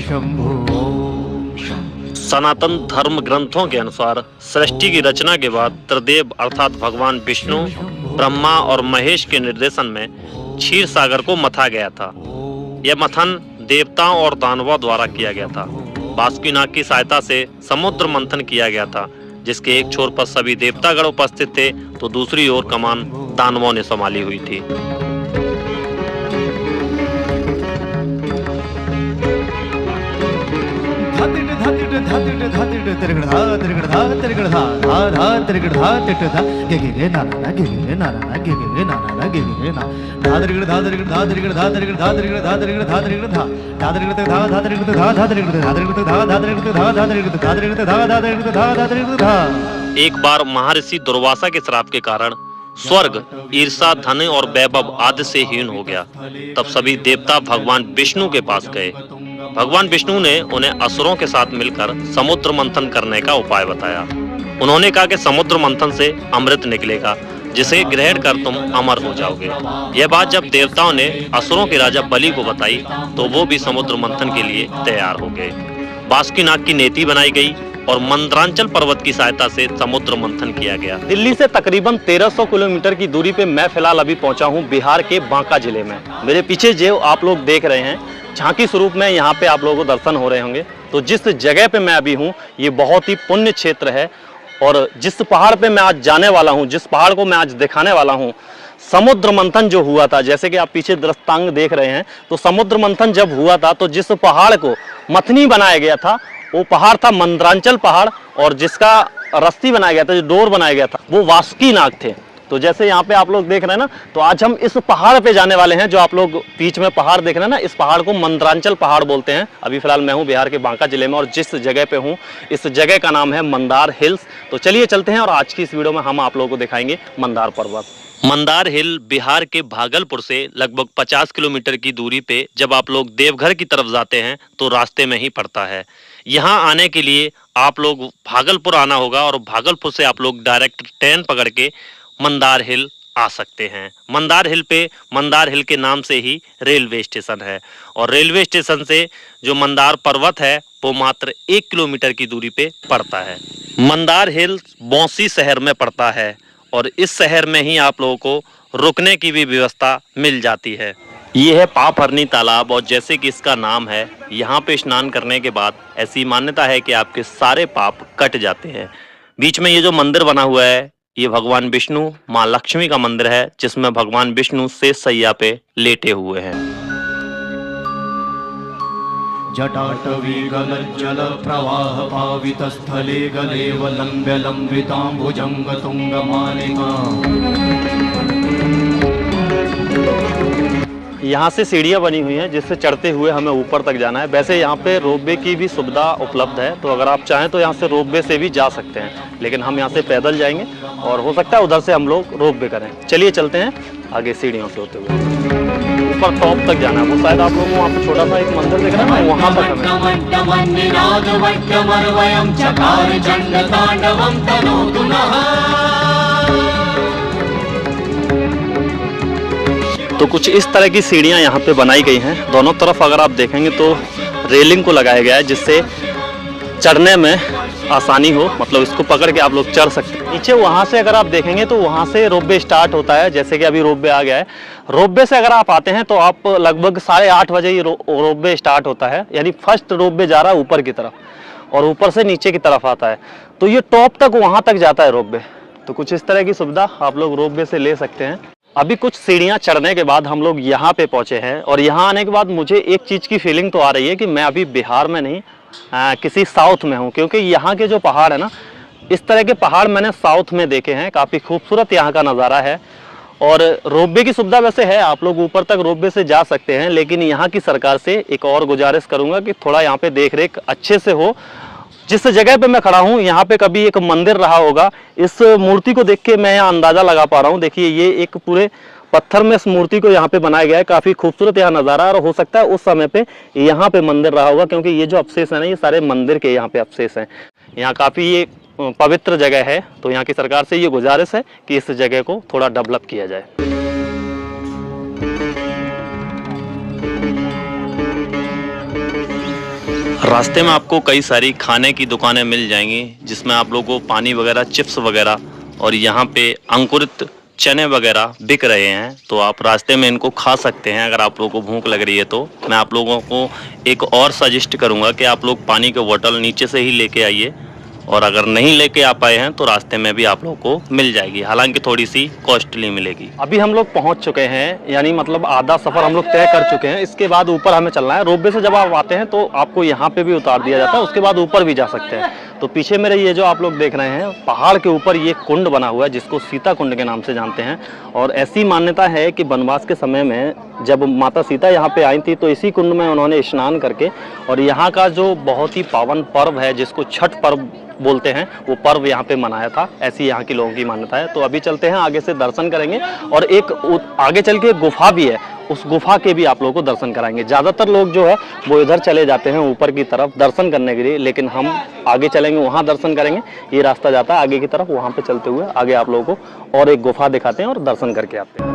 शंभो। सनातन धर्म ग्रंथों के अनुसार सृष्टि की रचना के बाद त्रिदेव अर्थात भगवान विष्णु, ब्रह्मा और महेश के निर्देशन में क्षीर सागर को मथा गया था। यह मथन देवताओं और दानवों द्वारा किया गया था। बासुकीनाग की सहायता से समुद्र मंथन किया गया था, जिसके एक छोर पर सभी देवतागण उपस्थित थे तो दूसरी ओर कमान दानवों ने संभाली हुई थी। एक बार महर्षि दुर्वासा के श्राप के कारण स्वर्ग ईर्षा, धन और वैभव आदि से हीन हो गया। तब सभी देवता भगवान विष्णु के पास गए। भगवान विष्णु ने उन्हें असुरों के साथ मिलकर समुद्र मंथन करने का उपाय बताया। उन्होंने कहा कि समुद्र मंथन से अमृत निकलेगा, जिसे ग्रहण कर तुम अमर हो जाओगे। यह बात जब देवताओं ने असुरों के राजा बलि को बताई तो वो भी समुद्र मंथन के लिए तैयार हो गए। बासुकीनाग की नेति बनाई गई और मंदरांचल पर्वत की सहायता से समुद्र मंथन किया गया। दिल्ली से तकरीबन 1300 किलोमीटर की दूरी पे मैं फिलहाल अभी पहुंचा हूं बिहार के बांका जिले में। मेरे पीछे जो आप लोग देख रहे हैं झांकी स्वरूप में, यहाँ पे आप लोगों को दर्शन हो रहे होंगे। तो जिस जगह पे मैं अभी हूँ ये बहुत ही पुण्य क्षेत्र है और जिस पहाड़ पे मैं आज जाने वाला हूँ, जिस पहाड़ को मैं आज दिखाने वाला हूँ, समुद्र मंथन जो हुआ था, जैसे कि आप पीछे दृष्टांत देख रहे हैं, तो समुद्र मंथन जब हुआ था तो जिस पहाड़ को मथनी बनाया गया था वो पहाड़ था मंदरांचल पहाड़, और जिसका रस्सी बनाया गया था, जो डोर बनाया गया था, वो बासुकीनाग थे। तो जैसे यहाँ पे आप लोग देख रहे हैं ना, तो आज हम इस पहाड़ पे जाने वाले हैं। जो आप लोग बीच में पहाड़ देख रहे हैं ना, इस पहाड़ को मंदरांचल पहाड़ बोलते हैं। अभी फिलहाल मैं हूँ बिहार के बांका जिले में और जिस जगह पे हूँ इस जगह का नाम है मंदार हिल्स। तो चलिए चलते हैं और आज की इस वीडियो में हम आप लोगों को दिखाएंगे मंदार पर्वत। मंदार हिल बिहार के भागलपुर से लगभग 50 किलोमीटर की दूरी पे जब आप लोग देवघर की तरफ जाते हैं तो रास्ते में ही पड़ता है। यहाँ आने के लिए आप लोग भागलपुर आना होगा और भागलपुर से आप लोग डायरेक्ट ट्रेन पकड़ के मंदार हिल आ सकते हैं। मंदार हिल पे मंदार हिल के नाम से ही रेलवे स्टेशन है और रेलवे स्टेशन से जो मंदार पर्वत है वो मात्र 1 किलोमीटर की दूरी पे पड़ता है। मंदार हिल बौंसी शहर में पड़ता है और इस शहर में ही आप लोगों को रुकने की भी व्यवस्था मिल जाती है। ये है पापहरनी तालाब और जैसे कि इसका नाम है, यहाँ पे स्नान करने के बाद ऐसी मान्यता है कि आपके सारे पाप कट जाते हैं। बीच में ये जो मंदिर बना हुआ है ये भगवान विष्णु माँ लक्ष्मी का मंदिर है, जिसमें भगवान विष्णु शेष शैया पे लेटे हुए हैं। जटाटवी गलज्जल प्रवाह पावित स्थले गलेव लंब्य लंबितांबुजंग तुंग मालिका। यहाँ से सीढ़ियाँ बनी हुई हैं जिससे चढ़ते हुए हमें ऊपर तक जाना है। वैसे यहाँ पे रोपवे की भी सुविधा उपलब्ध है, तो अगर आप चाहें तो यहाँ से रोपवे से भी जा सकते हैं, लेकिन हम यहाँ से पैदल जाएंगे और हो सकता है उधर से हम लोग रोपवे करें। चलिए चलते हैं आगे सीढ़ियों से होते हुए ऊपर टॉप तक जाना है। वो शायद आप लोगों को वहाँ पे छोटा सा एक मंदिर दिख रहा है, वहाँ तक तो कुछ इस तरह की सीढ़ियाँ यहाँ पे बनाई गई हैं। दोनों तरफ अगर आप देखेंगे तो रेलिंग को लगाया गया है जिससे चढ़ने में आसानी हो, मतलब इसको पकड़ के आप लोग चढ़ सकते हैं। नीचे वहाँ से अगर आप देखेंगे तो वहाँ से रोपवे स्टार्ट होता है, जैसे कि अभी रोपवे आ गया है। रोपवे से अगर आप आते हैं तो आप लगभग 8:30 बजे ही रोपवे स्टार्ट होता है, यानी फर्स्ट रोपवे जा रहा है ऊपर की तरफ और ऊपर से नीचे की तरफ आता है, तो ये टॉप तक वहाँ तक जाता है रोपवे। तो कुछ इस तरह की सुविधा आप लोग रोपवे से ले सकते हैं। अभी कुछ सीढ़ियाँ चढ़ने के बाद हम लोग यहाँ पे पहुँचे हैं और यहाँ आने के बाद मुझे एक चीज़ की फीलिंग तो आ रही है कि मैं अभी बिहार में नहीं किसी साउथ में हूँ, क्योंकि यहाँ के जो पहाड़ है ना, इस तरह के पहाड़ मैंने साउथ में देखे हैं। काफ़ी खूबसूरत यहाँ का नज़ारा है और रोपवे की सुविधा वैसे है, आप लोग ऊपर तक रोपवे से जा सकते हैं, लेकिन यहाँ की सरकार से एक और गुजारिश करूँगा कि थोड़ा यहाँ पे देख रेख अच्छे से हो। जिस जगह पे मैं खड़ा हूँ यहाँ पे कभी एक मंदिर रहा होगा। इस मूर्ति को देख के मैं यहाँ अंदाज़ा लगा पा रहा हूँ। देखिए ये एक पूरे पत्थर में इस मूर्ति को यहाँ पे बनाया गया है। काफ़ी खूबसूरत यहाँ नज़ारा है और हो सकता है उस समय पे यहाँ पे मंदिर रहा होगा, क्योंकि ये जो अवशेष है ना, ये सारे मंदिर के यहाँ पे अवशेष हैं। यहाँ काफ़ी ये पवित्र जगह है, तो यहाँ की सरकार से ये गुजारिश है कि इस जगह को थोड़ा डेवलप किया जाए। रास्ते में आपको कई सारी खाने की दुकानें मिल जाएंगी जिसमें आप लोगों को पानी वगैरह, चिप्स वगैरह और यहाँ पे अंकुरित चने वगैरह बिक रहे हैं। तो आप रास्ते में इनको खा सकते हैं अगर आप लोगों को भूख लग रही है। तो मैं आप लोगों को एक और सजेस्ट करूँगा कि आप लोग पानी के बोतल नीचे से ही लेके आइए, और अगर नहीं लेके आ पाए हैं तो रास्ते में भी आप लोगों को मिल जाएगी, हालांकि थोड़ी सी कॉस्टली मिलेगी। अभी हम लोग पहुंच चुके हैं, यानी मतलब आधा सफ़र हम लोग तय कर चुके हैं। इसके बाद ऊपर हमें चलना है। रोपवे से जब आप आते हैं तो आपको यहाँ पे भी उतार दिया जाता है, उसके बाद ऊपर भी जा सकते हैं। तो पीछे मेरे ये जो आप लोग देख रहे हैं, पहाड़ के ऊपर ये कुंड बना हुआ है जिसको सीता कुंड के नाम से जानते हैं। और ऐसी मान्यता है कि वनवास के समय में जब माता सीता यहाँ पे आई थी तो इसी कुंड में उन्होंने स्नान करके, और यहाँ का जो बहुत ही पावन पर्व है जिसको छठ पर्व बोलते हैं, वो पर्व यहाँ पे मनाया था। ऐसी यहाँ के लोगों की मान्यता है। तो अभी चलते हैं, आगे से दर्शन करेंगे, और एक आगे चल के गुफा भी है, उस गुफा के भी आप लोगों को दर्शन कराएंगे। ज़्यादातर लोग जो है वो इधर चले जाते हैं ऊपर की तरफ दर्शन करने के लिए, लेकिन हम आगे चलेंगे, वहाँ दर्शन करेंगे। ये रास्ता जाता है आगे की तरफ, वहाँ पे चलते हुए आगे आप लोगों को और एक गुफा दिखाते हैं और दर्शन करके आते हैं।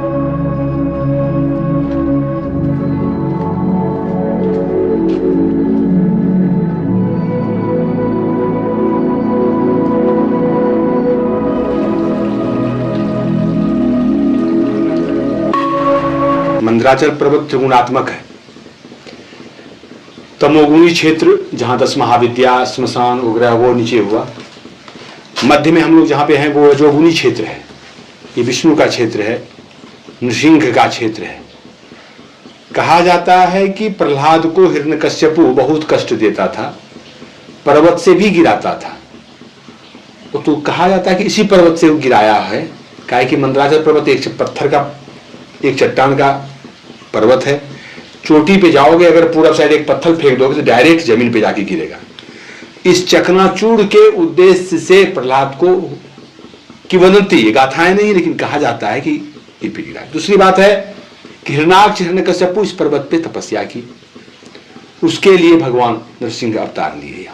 मंदराचल पर्वत त्रिगुणात्मक है। तमोगुणी क्षेत्र जहां 10 महाविद्या, स्मशान वगैरह वो नीचे हुआ। मध्य में हम लोग जहां पे हैं वो रजोगुणी क्षेत्र है। ये विष्णु का क्षेत्र है, नृसिंह का क्षेत्र है। कहा जाता है कि प्रहलाद को हिरण्यकश्यपु बहुत कष्ट देता था, पर्वत से भी गिराता था। तो कहा जाता है कि इसी पर्वत से वो गिराया है। काहे कि मंदराचल पर्वत एक पत्थर का, एक चट्टान का पर्वत है। चोटी पे जाओगे, अगर पूरा साइड एक पत्थर फेंक दोगे तो डायरेक्ट जमीन पे जाके गिरेगा। इस चकनाचूर के उद्देश्य से प्रहलाद को किंवदंती, गाथाएं नहीं लेकिन कहा जाता है कि ये पे गिरा। दूसरी बात है कि हिरण्याक्ष हिरण्यकश्यपु इस पर्वत पे तपस्या की, उसके लिए भगवान नरसिंह अवतार लिए।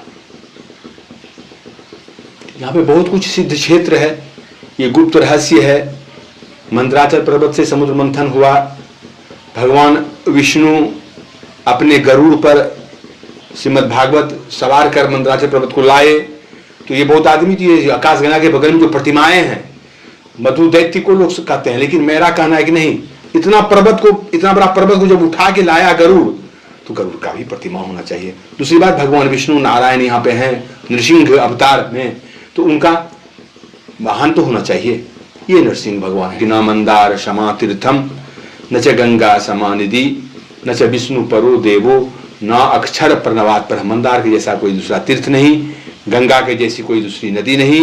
यहाँ पे बहुत कुछ सिद्ध क्षेत्र है, ये गुप्त रहस्य है। मंदराचल पर्वत से समुद्र मंथन हुआ, भगवान विष्णु अपने गरुड़ पर श्रीमद् भागवत सवार कर मंदराचल पर्वत को लाए। तो ये बहुत आदमी थी, आकाशगंगा के बगल में जो प्रतिमाएं हैं मधु दैत्य को लोग कहते हैं, लेकिन मेरा कहना है कि नहीं, इतना बड़ा पर्वत को जब उठा के लाया गरुड़, तो गरुड़ का भी प्रतिमा होना चाहिए। दूसरी बात, भगवान विष्णु नारायण यहाँ पे हैं नृसिंह अवतार में, तो उनका वाहन तो होना चाहिए। ये नरसिंह भगवान की न मंदार क्षमा तीर्थम न च गंगा समानिधि न च विष्णु परो देवो न अक्षर प्रणवात पर। मंदार के जैसा कोई दूसरा तीर्थ नहीं, गंगा के जैसी कोई दूसरी नदी नहीं,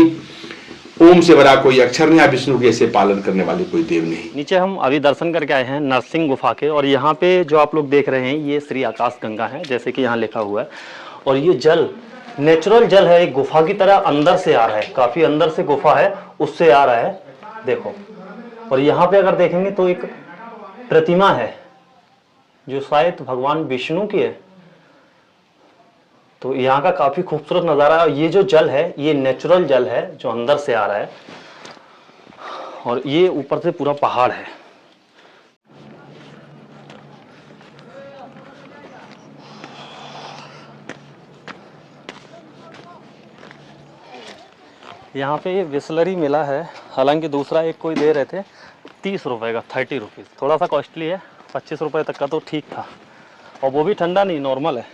ओम से बड़ा कोई अक्षर नहीं, विष्णु के जैसे पालन करने वाले कोई देव नहीं। नीचे हम अभी दर्शन करके आए हैं नरसिंह गुफा के, और यहाँ पे जो आप लोग देख रहे हैं ये श्री आकाश गंगा है, जैसे कि यहाँ लिखा हुआ है। और ये जल नेचुरल जल है, एक गुफा की तरह अंदर से आ रहा है, काफी अंदर से गुफा है, उससे आ रहा है, देखो। और यहाँ पे अगर देखेंगे तो एक प्रतिमा है जो शायद भगवान विष्णु की है। तो यहाँ का काफी खूबसूरत नजारा है। ये जो जल है ये नेचुरल जल है जो अंदर से आ रहा है, और ये ऊपर से पूरा पहाड़ है। यहाँ पे ये बिस्लरी मिला है, हालांकि दूसरा एक कोई दे रहे थे 30 रुपए का, 30 रुपीज़, थोड़ा सा कॉस्टली है। 25 रुपए तक का तो ठीक था, और वो भी ठंडा नहीं, नॉर्मल है।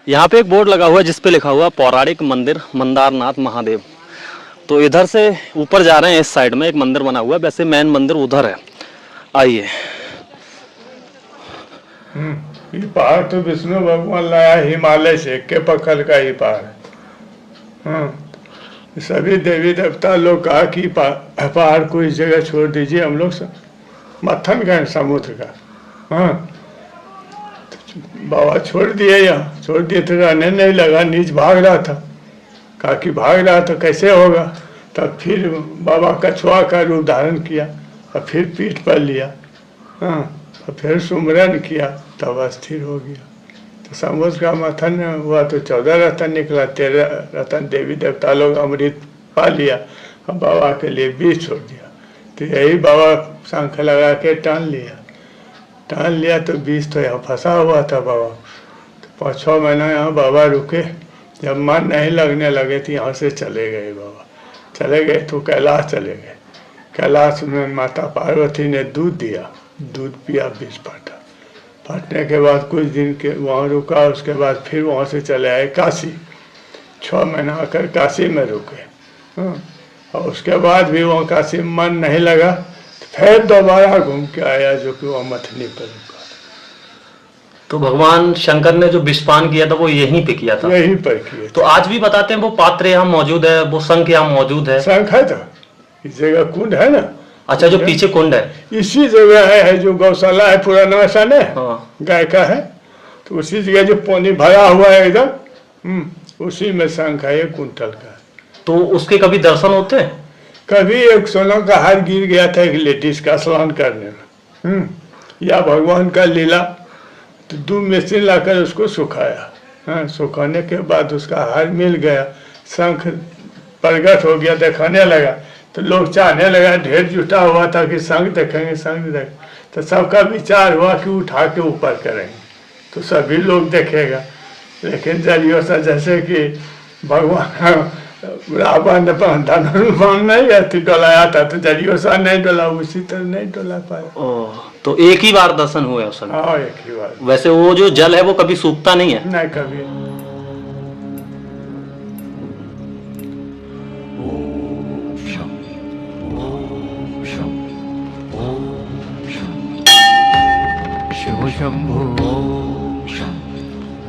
यहाँ पे एक बोर्ड लगा हुआ है जिस पे लिखा हुआ पौराणिक मंदिर मंदारनाथ महादेव। तो इधर से ऊपर जा रहे हैं, इस साइड में एक मंदिर बना हुआ है, वैसे मेन मंदिर उधर है। आइए। ये पहाड़ तो विष्णु भगवान लाया हिमालय से, के पखल का ही पहाड़ है। सभी देवी देवता लोग कहा कि पहाड़ को इस जगह छोड़ दीजिए, हम लोग मत्थन गए समुद्र का। तो बाबा छोड़ दिए, यहाँ छोड़ दिए तो रहने नहीं लगा, नीच भाग रहा था। कहा कि भाग रहा तो कैसे होगा, तब फिर बाबा कछुआ का रूप धारण किया और फिर पीठ पर लिया, और फिर सुमरन किया, तब स्थिर हो गया। तो समुद्र का मथन हुआ तो 14 रतन निकला, 13 रतन देवी देवता लोग अमृत पा लिया, और बाबा के लिए बीज छोड़ दिया। तो यही बाबा शंख लगा के टान लिया तो बीज तो यहाँ फंसा हुआ था बाबा, तो 5-6 महीना यहाँ बाबा रुके। जब मन नहीं लगने लगे तो यहाँ से चले गए बाबा। चले गए तो कैलाश चले गए। कैलाश में माता पार्वती ने दूध दिया, दूध पिया, बीज फाटा। फाटने के बाद कुछ दिन के वहाँ रुका, उसके बाद फिर वहाँ से चले आए काशी। 6 महीना आकर काशी में रुके। और उसके बाद भी वहाँ काशी में मन नहीं लगा तो फिर दोबारा घूम के आया, जो कि वहाँ मथनी पर रुका। तो भगवान शंकर ने जो विषपान किया था वो यहीं पे किया था? यहीं पर किए। तो आज भी बताते हैं वो पात्र यहाँ मौजूद है, वो शंख यहाँ मौजूद है? शंख है तो इस जगह कुंड है ना। अच्छा, जो पीछे कुंड है इसी जगह है जो गौशाला है पुराना वैसा ने गाय का है, तो उसी जगह जो पानी भरा हुआ है इधर, उसी में शंख है, 1 कुंटल का। तो उसके कभी दर्शन होते हैं? कभी एक सोना का हार गिर गया था एक लेडीज का स्नान करने में, या भगवान का लीला, तो 2 मशीन लाकर उसको सुखाया। सुखाने के बाद उसका हार मिल गया, शंख प्रगट हो गया, दिखाने लगा, तो लोग चाहने लगा, ढेर जुटा हुआ था कि शंख देखेंगे, शंख देखेंगे। तो सबका विचार हुआ कि उठा के ऊपर करेंगे तो सभी लोग देखेगा। लेकिन जरियों से जैसे कि भगवान रावण धनुर्बाण नहीं डोलाया था, तो जरियों से नहीं डोला, उसी तरह नहीं डोला पाया। तो एक ही बार दर्शन हुए उस समय? हाँ, एक ही बार। वैसे वो जो जल है वो कभी सूखता नहीं है? नहीं, कभी। शिव शंभो शं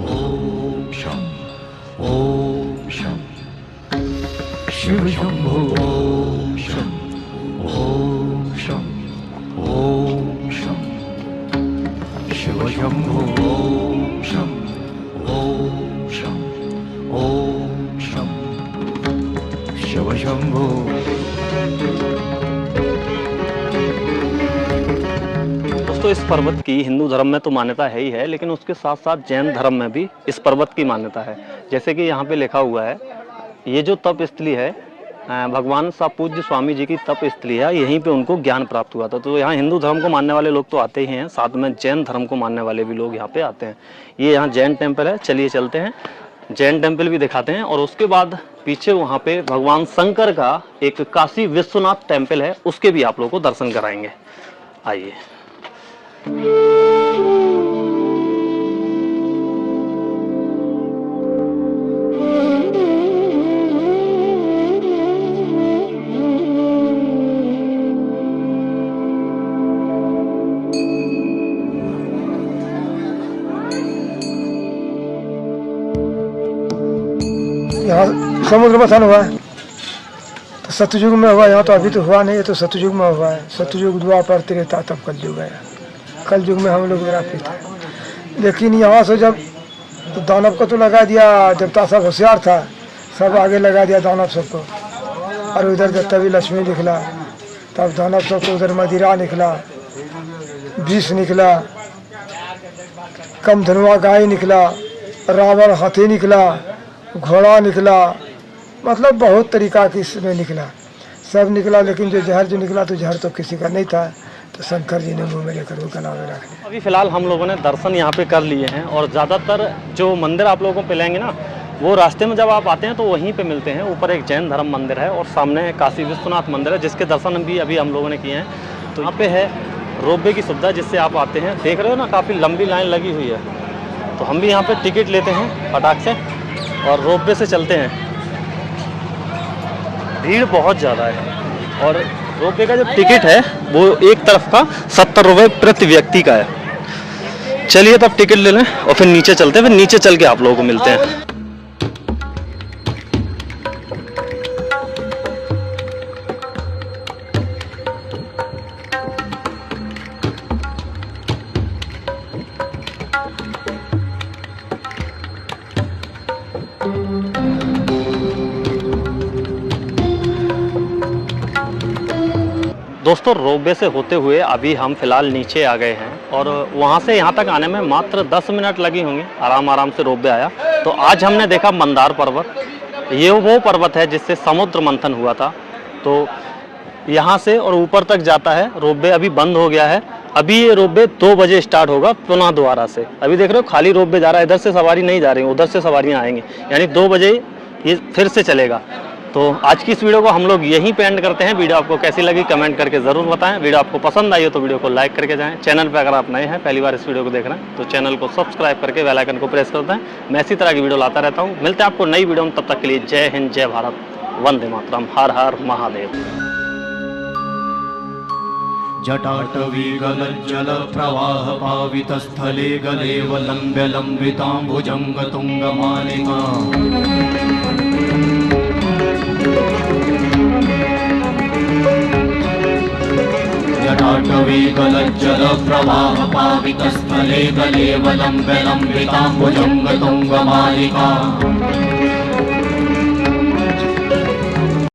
ओम शं ओम शं शिव शंभो शं ओम शं ओम शं शिव शंभो शं ओम शं ओम शं शिव शंभो। दोस्तों, इस पर्वत की हिंदू धर्म में तो मान्यता है ही है, लेकिन उसके साथ साथ जैन धर्म में भी इस पर्वत की मान्यता है। जैसे कि यहाँ पे लिखा हुआ है, ये जो तप स्थली है भगवान सा पूज्य स्वामी जी की तप स्थली है, यहीं पे उनको ज्ञान प्राप्त हुआ था। तो यहाँ हिंदू धर्म को मानने वाले लोग तो आते ही हैं, साथ में जैन धर्म को मानने वाले भी लोग यहाँ पे आते हैं। ये यहाँ जैन टेम्पल है, चलिए चलते हैं, जैन टेम्पल भी दिखाते हैं। और उसके बाद पीछे वहाँ पे भगवान शंकर का एक काशी विश्वनाथ टेम्पल है, उसके भी आप लोगों को दर्शन कराएंगे। आइए। यहाँ समुद्र मथन हुआ है तो सतयुग में हुआ, यहाँ तो अभी तो हुआ नहीं है, तो सतयुग में हुआ है। सतयुग द्वापर त्रेता तब कलयुग आया। कलयुग में हम लोग विरापित हैं। लेकिन यहाँ से जब तो दानव को तो लगा दिया, देवता सब होशियार था, सब आगे लगा दिया दानव सबको, और उधर जब तभी लक्ष्मी निकला, तब दानव सबको उधर मदिरा निकला, विष निकला, कम धनुआ गाय निकला, रावण हाथी निकला, घोड़ा निकला, मतलब बहुत तरीका की इसमें निकला, सब निकला। लेकिन जो जहर जो निकला तो जहर तो किसी का नहीं था, तो शंकर जी ने मुँह में लेकर वो गला में रख लिया। अभी फिलहाल हम लोगों ने दर्शन यहाँ पे कर लिए हैं, और ज़्यादातर जो मंदिर आप लोगों को मिलेंगे ना, वो रास्ते में जब आप आते हैं तो वहीं पे मिलते हैं। ऊपर एक जैन धर्म मंदिर है और सामने काशी विश्वनाथ मंदिर है, जिसके दर्शन भी अभी हम लोगों ने किए हैं। तो यहाँ पे है रोपवे की सुविधा, जिससे आप आते हैं। देख रहे हो ना, काफ़ी लंबी लाइन लगी हुई है। तो हम भी यहाँ पे टिकट लेते हैं फटाक से और रोपवे से चलते हैं। भीड़ बहुत ज़्यादा है, और रोपवे का जो टिकट है वो एक तरफ का 70 रुपये प्रति व्यक्ति का है। चलिए तब टिकट ले लें और फिर नीचे चलते हैं, फिर नीचे चल के आप लोगों को मिलते हैं। दोस्तों, रोपवे से होते हुए अभी हम फिलहाल नीचे आ गए हैं, और वहाँ से यहाँ तक आने में मात्र 10 मिनट लगी होंगी। आराम से रोपवे आया। तो आज हमने देखा मंदार पर्वत। ये वो पर्वत है जिससे समुद्र मंथन हुआ था। तो यहाँ से और ऊपर तक जाता है। रोपवे अभी बंद हो गया है, अभी ये रोपवे 2 बजे स्टार्ट होगा पुनः दोबारा से। अभी देख रहे हो खाली रोपवे जा रहा है, इधर से सवारी नहीं जा रही, उधर से सवारियां आएंगी, यानी 2 बजे ये फिर से चलेगा। तो आज की इस वीडियो को हम लोग यहीं पे एंड करते हैं। वीडियो आपको कैसी लगी कमेंट करके ज़रूर बताएं। वीडियो आपको पसंद आई हो तो वीडियो को लाइक करके जाएं। चैनल पे अगर आप नए हैं, पहली बार इस वीडियो को देख रहे हैं, तो चैनल को सब्सक्राइब करके बेल आइकन को प्रेस कर दें। मैं इसी तरह की वीडियो लाता रहता हूँ। मिलते हैं आपको नई वीडियो में, तब तक के लिए जय हिंद, जय भारत, वंदे मातरम, हर हर महादेव। जटाटवीगलज्जलप्रवाहपावितस्थले गलेवलम्ब्य लम्बिताम्बुजङ्गतुङ्गमालिका जटाटवीगलज्जलप्रवाहपावितस्थले गलेवलम्ब्य लम्बिताम्बुजङ्गतुङ्गमालिका